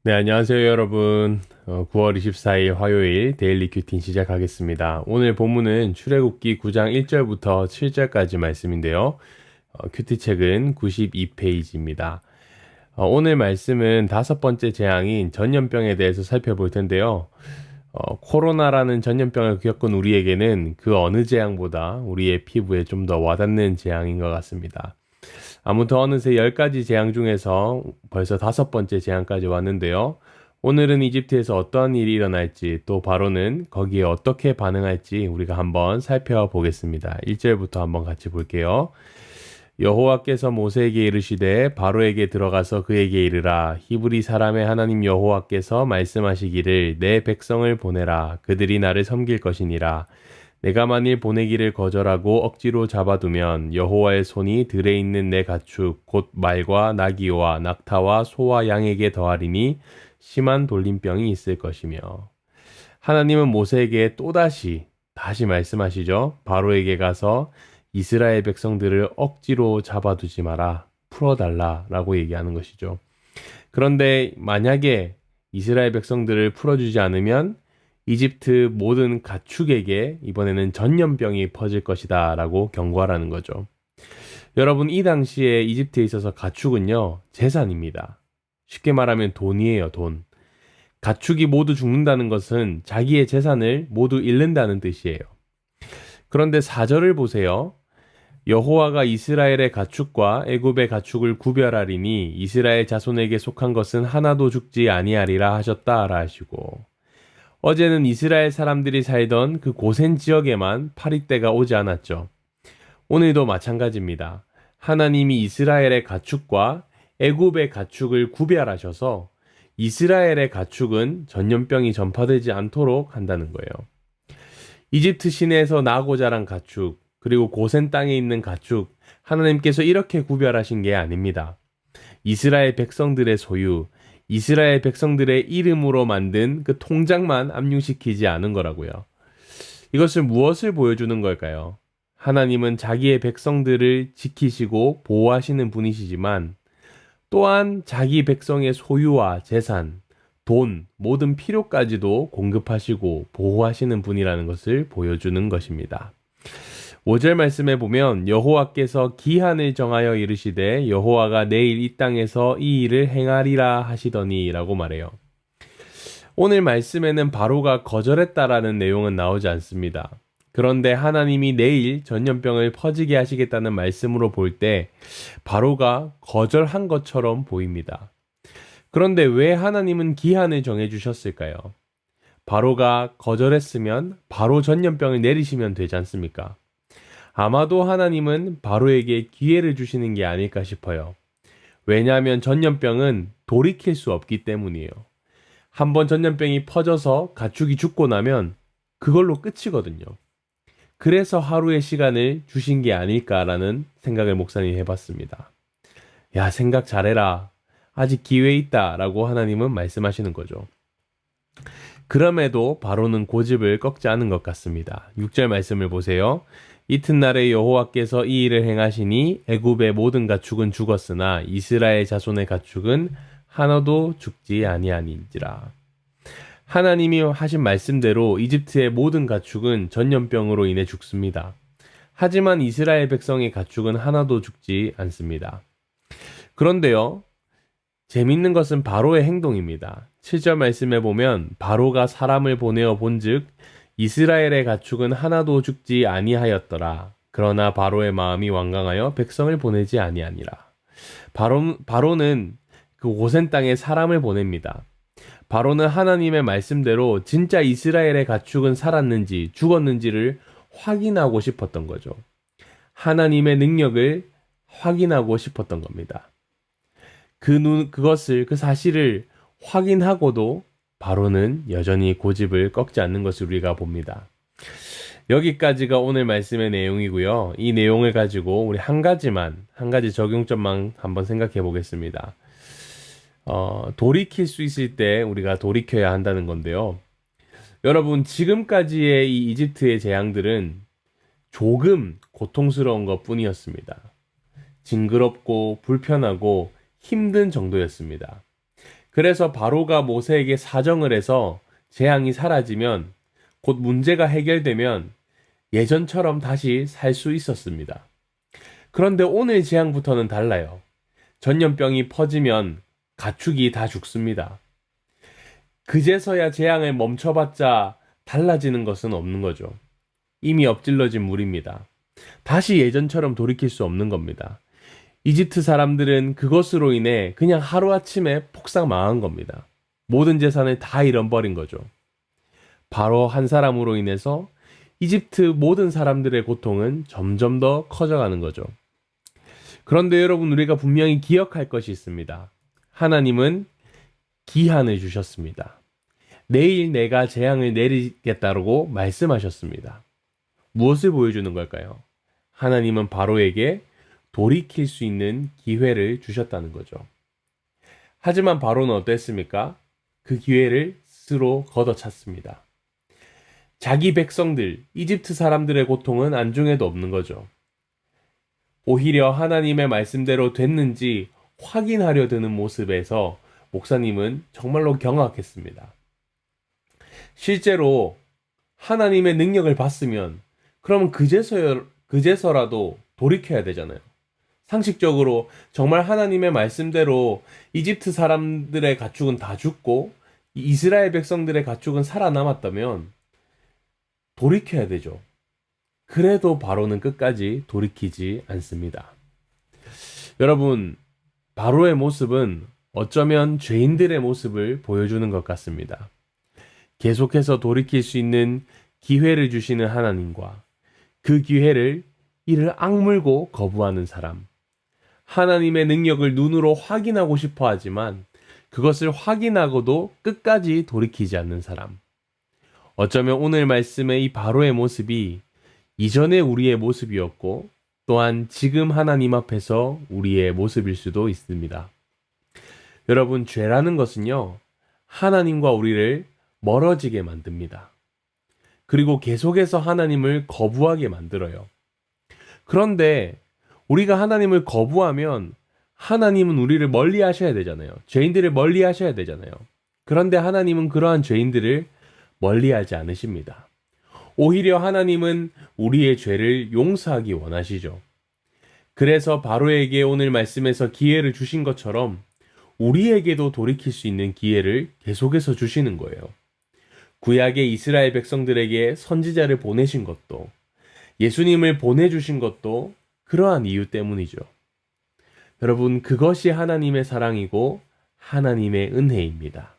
네, 안녕하세요, 여러분. 9월 24일 화요일 데일리 큐팅 시작하겠습니다. 오늘 본문은 출애굽기 9장 1절부터 7절까지 말씀인데요. 큐티 책은 92페이지입니다. 오늘 말씀은 다섯 번째 재앙인 전염병에 대해서 살펴볼 텐데요. 코로나라는 전염병을 겪은 우리에게는 그 어느 재앙보다 우리의 피부에 좀 더 와닿는 재앙인 것 같습니다. 아무튼 어느새 10가지 재앙 중에서 벌써 다섯 번째 재앙까지 왔는데요. 오늘은 이집트에서 어떤 일이 일어날지 또 바로는 거기에 어떻게 반응할지 우리가 한번 살펴보겠습니다. 1절부터 한번 같이 볼게요. 여호와께서 모세에게 이르시되 바로에게 들어가서 그에게 이르라. 히브리 사람의 하나님 여호와께서 말씀하시기를 내 백성을 보내라. 그들이 나를 섬길 것이니라. 내가 만일 보내기를 거절하고 억지로 잡아두면 여호와의 손이 들에 있는 내 가축 곧 말과 나귀와 낙타와 소와 양에게 더하리니 심한 돌림병이 있을 것이며. 하나님은 모세에게 또다시 다시 말씀하시죠. 바로에게 가서 이스라엘 백성들을 억지로 잡아두지 마라. 풀어달라라고 얘기하는 것이죠. 그런데 만약에 이스라엘 백성들을 풀어주지 않으면 이집트 모든 가축에게 이번에는 전염병이 퍼질 것이다 라고 경고하라는 거죠. 여러분, 이 당시에 이집트에 있어서 가축은요, 재산입니다. 쉽게 말하면 돈이에요, 돈. 가축이 모두 죽는다는 것은 자기의 재산을 모두 잃는다는 뜻이에요. 그런데 4절을 보세요. 여호와가 이스라엘의 가축과 애굽의 가축을 구별하리니 이스라엘 자손에게 속한 것은 하나도 죽지 아니하리라 하셨다라 하시고, 어제는 이스라엘 사람들이 살던 그 고센 지역에만 파리떼가 오지 않았죠. 오늘도 마찬가지입니다. 하나님이 이스라엘의 가축과 애굽의 가축을 구별하셔서 이스라엘의 가축은 전염병이 전파되지 않도록 한다는 거예요. 이집트 시내에서 나고 자란 가축, 그리고 고센 땅에 있는 가축, 하나님께서 이렇게 구별하신 게 아닙니다. 이스라엘 백성들의 소유, 이스라엘 백성들의 이름으로 만든 그 통장만 압류시키지 않은 거라고요. 이것을 무엇을 보여주는 걸까요? 하나님은 자기의 백성들을 지키시고 보호하시는 분이시지만 또한 자기 백성의 소유와 재산, 돈, 모든 필요까지도 공급하시고 보호하시는 분이라는 것을 보여주는 것입니다. 5절 말씀에 보면 여호와께서 기한을 정하여 이르시되 여호와가 내일 이 땅에서 이 일을 행하리라 하시더니 라고 말해요. 오늘 말씀에는 바로가 거절했다라는 내용은 나오지 않습니다. 그런데 하나님이 내일 전염병을 퍼지게 하시겠다는 말씀으로 볼 때 바로가 거절한 것처럼 보입니다. 그런데 왜 하나님은 기한을 정해 주셨을까요? 바로가 거절했으면 바로 전염병을 내리시면 되지 않습니까? 아마도 하나님은 바로에게 기회를 주시는 게 아닐까 싶어요. 왜냐하면 전염병은 돌이킬 수 없기 때문이에요. 한번 전염병이 퍼져서 가축이 죽고 나면 그걸로 끝이거든요. 그래서 하루의 시간을 주신 게 아닐까라는 생각을 목사님이 해봤습니다. 야, 생각 잘해라. 아직 기회 있다 라고 하나님은 말씀하시는 거죠. 그럼에도 바로는 고집을 꺾지 않은 것 같습니다. 6절 말씀을 보세요. 이튿날에 여호와께서 이 일을 행하시니 애굽의 모든 가축은 죽었으나 이스라엘 자손의 가축은 하나도 죽지 아니하니라. 하나님이 하신 말씀대로 이집트의 모든 가축은 전염병으로 인해 죽습니다. 하지만 이스라엘 백성의 가축은 하나도 죽지 않습니다. 그런데요, 재밌는 것은 바로의 행동입니다. 7절 말씀에 보면 바로가 사람을 보내어 본즉 이스라엘의 가축은 하나도 죽지 아니하였더라. 그러나 바로의 마음이 완강하여 백성을 보내지 아니하니라. 바로는 그 고센 땅에 사람을 보냅니다. 바로는 하나님의 말씀대로 진짜 이스라엘의 가축은 살았는지 죽었는지를 확인하고 싶었던 거죠. 하나님의 능력을 확인하고 싶었던 겁니다. 그 사실을 확인하고도 바로는 여전히 고집을 꺾지 않는 것을 우리가 봅니다. 여기까지가 오늘 말씀의 내용이고요. 이 내용을 가지고 우리 한 가지 적용점만 한번 생각해 보겠습니다. 돌이킬 수 있을 때 우리가 돌이켜야 한다는 건데요. 여러분, 지금까지의 이 이집트의 재앙들은 조금 고통스러운 것 뿐이었습니다. 징그럽고 불편하고 힘든 정도였습니다. 그래서 바로가 모세에게 사정을 해서 재앙이 사라지면, 곧 문제가 해결되면 예전처럼 다시 살 수 있었습니다. 그런데 오늘 재앙부터는 달라요. 전염병이 퍼지면 가축이 다 죽습니다. 그제서야 재앙을 멈춰봤자 달라지는 것은 없는 거죠. 이미 엎질러진 물입니다. 다시 예전처럼 돌이킬 수 없는 겁니다. 이집트 사람들은 그것으로 인해 그냥 하루아침에 폭삭 망한 겁니다. 모든 재산을 다 잃어버린 거죠. 바로 한 사람으로 인해서 이집트 모든 사람들의 고통은 점점 더 커져가는 거죠. 그런데 여러분, 우리가 분명히 기억할 것이 있습니다. 하나님은 기한을 주셨습니다. 내일 내가 재앙을 내리겠다고 말씀하셨습니다. 무엇을 보여주는 걸까요? 하나님은 바로에게 돌이킬 수 있는 기회를 주셨다는 거죠. 하지만 바로는 어땠습니까? 그 기회를 스스로 걷어찼습니다. 자기 백성들, 이집트 사람들의 고통은 안중에도 없는 거죠. 오히려 하나님의 말씀대로 됐는지 확인하려 드는 모습에서 목사님은 정말로 경악했습니다. 실제로 하나님의 능력을 봤으면 그러면 그제서라도 돌이켜야 되잖아요. 상식적으로 정말 하나님의 말씀대로 이집트 사람들의 가축은 다 죽고 이스라엘 백성들의 가축은 살아남았다면 돌이켜야 되죠. 그래도 바로는 끝까지 돌이키지 않습니다. 여러분, 바로의 모습은 어쩌면 죄인들의 모습을 보여주는 것 같습니다. 계속해서 돌이킬 수 있는 기회를 주시는 하나님과 그 기회를 이를 악물고 거부하는 사람. 하나님의 능력을 눈으로 확인하고 싶어 하지만 그것을 확인하고도 끝까지 돌이키지 않는 사람. 어쩌면 오늘 말씀의 이 바로의 모습이 이전의 우리의 모습이었고 또한 지금 하나님 앞에서 우리의 모습일 수도 있습니다. 여러분, 죄라는 것은요, 하나님과 우리를 멀어지게 만듭니다. 그리고 계속해서 하나님을 거부하게 만들어요. 그런데 우리가 하나님을 거부하면 하나님은 우리를 멀리 하셔야 되잖아요. 죄인들을 멀리 하셔야 되잖아요. 그런데 하나님은 그러한 죄인들을 멀리 하지 않으십니다. 오히려 하나님은 우리의 죄를 용서하기 원하시죠. 그래서 바로에게 오늘 말씀에서 기회를 주신 것처럼 우리에게도 돌이킬 수 있는 기회를 계속해서 주시는 거예요. 구약의 이스라엘 백성들에게 선지자를 보내신 것도, 예수님을 보내주신 것도 그러한 이유 때문이죠. 여러분, 그것이 하나님의 사랑이고 하나님의 은혜입니다.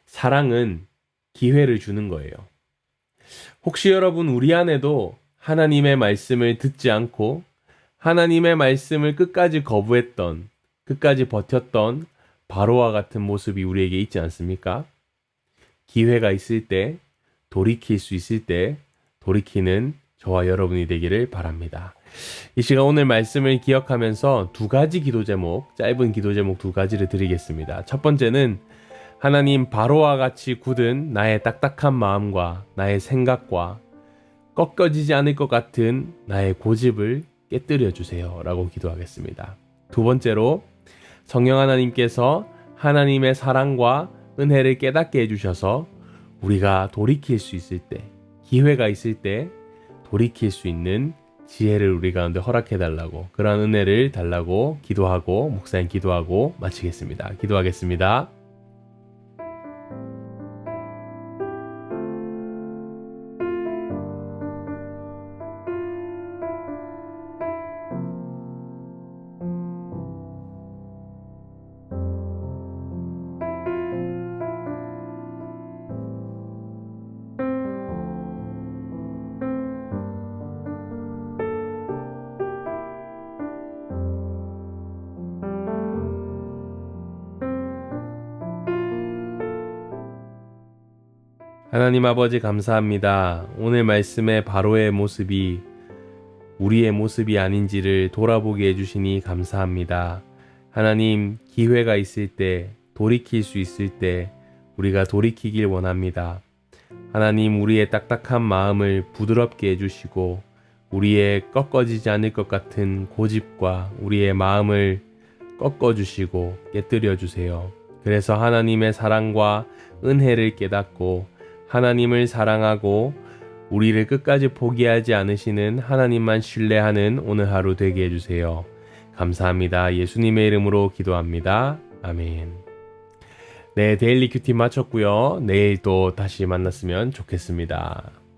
사랑은 기회를 주는 거예요. 혹시 여러분, 우리 안에도 하나님의 말씀을 듣지 않고 하나님의 말씀을 끝까지 거부했던, 끝까지 버텼던 바로와 같은 모습이 우리에게 있지 않습니까? 기회가 있을 때, 돌이킬 수 있을 때 돌이키는 저와 여러분이 되기를 바랍니다. 이 시간 오늘 말씀을 기억하면서 두 가지 기도 제목, 짧은 기도 제목 두 가지를 드리겠습니다. 첫 번째는 하나님, 바로와 같이 굳은 나의 딱딱한 마음과 나의 생각과 꺾여지지 않을 것 같은 나의 고집을 깨뜨려 주세요 라고 기도하겠습니다. 두 번째로 성령 하나님께서 하나님의 사랑과 은혜를 깨닫게 해주셔서 우리가 돌이킬 수 있을 때, 기회가 있을 때 돌이킬 수 있는 지혜를 우리 가운데 허락해 달라고, 그러한 은혜를 달라고 기도하고 목사님 기도하고 마치겠습니다. 기도하겠습니다. 하나님 아버지, 감사합니다. 오늘 말씀의 바로의 모습이 우리의 모습이 아닌지를 돌아보게 해주시니 감사합니다. 하나님, 기회가 있을 때, 돌이킬 수 있을 때 우리가 돌이키길 원합니다. 하나님, 우리의 딱딱한 마음을 부드럽게 해주시고 우리의 꺾어지지 않을 것 같은 고집과 우리의 마음을 꺾어주시고 깨뜨려 주세요. 그래서 하나님의 사랑과 은혜를 깨닫고 하나님을 사랑하고 우리를 끝까지 포기하지 않으시는 하나님만 신뢰하는 오늘 하루 되게 해주세요. 감사합니다. 예수님의 이름으로 기도합니다. 아멘. 네, 데일리 큐티 마쳤고요. 내일 또 다시 만났으면 좋겠습니다.